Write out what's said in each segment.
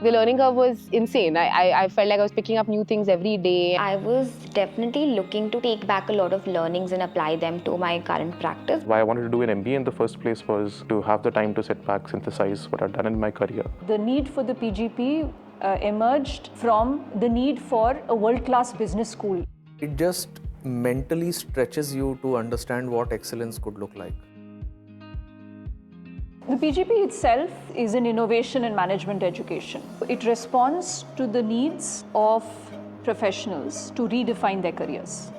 The learning curve was insane. I felt like I was picking up new things every day. I was definitely looking to take back a lot of learnings and apply them to my current practice. Why I wanted to do an MBA in the first place was to have the time to sit back, synthesize what I'd done in my career. The need for the PGP emerged from the need for a world-class business school. It just mentally stretches you to understand what excellence could look like. The PGP itself is an innovation in management education. It responds to the needs of professionals to redefine their careers.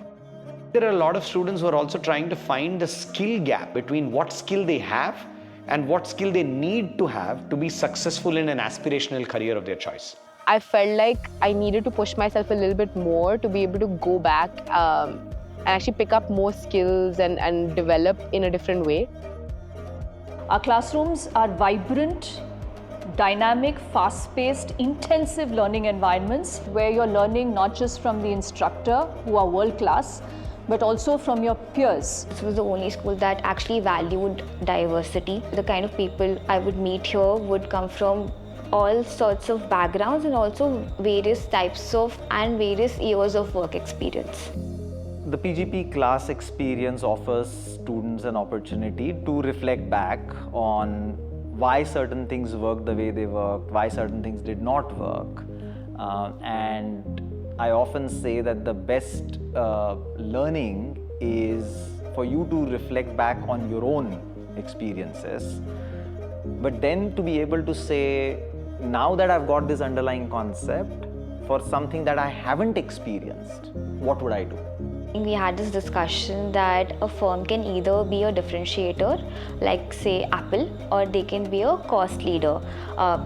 There are a lot of students who are also trying to find the skill gap between what skill they have and what skill they need to have to be successful in an aspirational career of their choice. I felt like I needed to push myself a little bit more to be able to go back and actually pick up more skills and develop in a different way. Our classrooms are vibrant, dynamic, fast-paced, intensive learning environments where you're learning not just from the instructor who are world-class, but also from your peers. This was the only school that actually valued diversity. The kind of people I would meet here would come from all sorts of backgrounds and also various types of and various years of work experience. The PGP class experience offers students an opportunity to reflect back on why certain things worked the way they worked, why certain things did not work. And I often say that the best learning is for you to reflect back on your own experiences, but then to be able to say, now that I've got this underlying concept for something that I haven't experienced, what would I do? We had this discussion that a firm can either be a differentiator, like say Apple, or they can be a cost leader,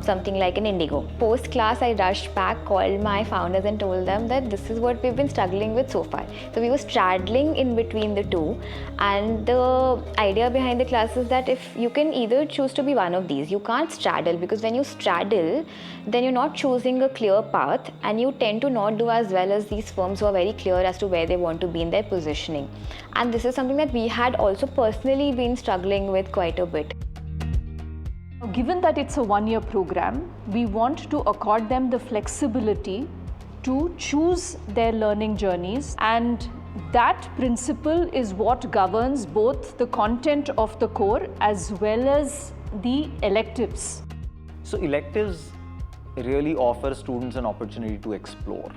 something like an Indigo. Post-class, I rushed back, called my founders and told them that this is what we've been struggling with so far. So we were straddling in between the two, and the idea behind the class is that if you can either choose to be one of these, you can't straddle, because when you straddle, then you're not choosing a clear path, and you tend to not do as well as these firms who are very clear as to where they want to be in their positioning. And this is something that we had also personally been struggling with quite a bit. Given that it's a one-year program, we want to accord them the flexibility to choose their learning journeys, and that principle is what governs both the content of the core as well as the electives. So electives really offer students an opportunity to explore,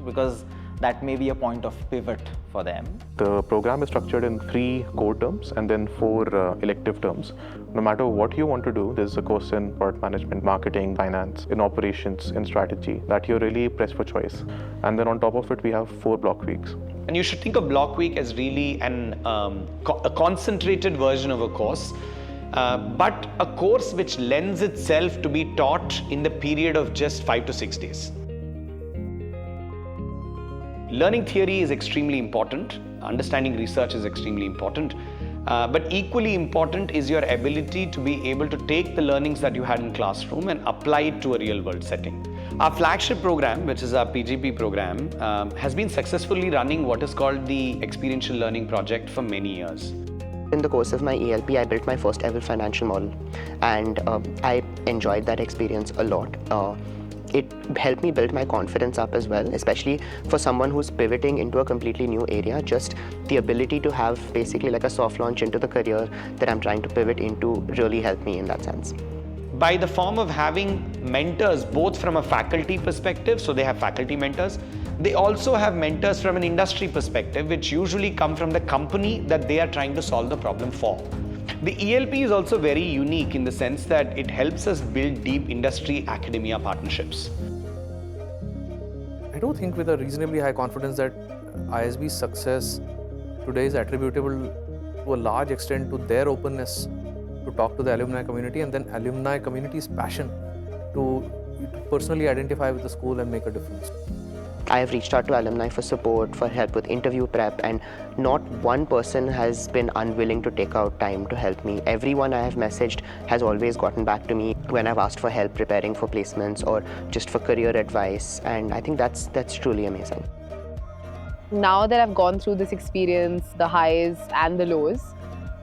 because that may be a point of pivot for them. The program is structured in 3 core terms and then 4 elective terms. No matter what you want to do, there's a course in product management, marketing, finance, in operations, in strategy, that you're really pressed for choice. And then on top of it, we have 4 block weeks. And you should think of block week as really a concentrated version of a course, but a course which lends itself to be taught in the period of just 5 to 6 days. Learning theory is extremely important, understanding research is extremely important, but equally important is your ability to be able to take the learnings that you had in classroom and apply it to a real world setting. Our flagship program, which is our PGP program, has been successfully running what is called the Experiential Learning Project for many years. In the course of my ELP, I built my first ever financial model, and I enjoyed that experience a lot. It helped me build my confidence up as well, especially for someone who's pivoting into a completely new area. Just the ability to have basically like a soft launch into the career that I'm trying to pivot into really helped me in that sense. By the form of having mentors, both from a faculty perspective, so they have faculty mentors, they also have mentors from an industry perspective, which usually come from the company that they are trying to solve the problem for. The ELP is also very unique in the sense that it helps us build deep industry-academia partnerships. I do think with a reasonably high confidence that ISB's success today is attributable to a large extent to their openness to talk to the alumni community, and then alumni community's passion to personally identify with the school and make a difference. I have reached out to alumni for support, for help with interview prep, and not one person has been unwilling to take out time to help me. Everyone I have messaged has always gotten back to me when I've asked for help preparing for placements or just for career advice, and I think that's truly amazing. Now that I've gone through this experience, the highs and the lows,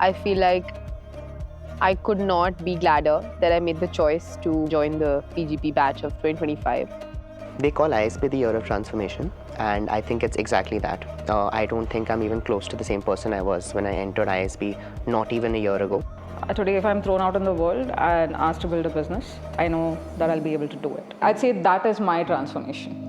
I feel like I could not be gladder that I made the choice to join the PGP batch of 2025. They call ISB the year of transformation, and I think it's exactly that. I don't think I'm even close to the same person I was when I entered ISB not even a year ago. Today, if I'm thrown out in the world and asked to build a business, I know that I'll be able to do it. I'd say that is my transformation.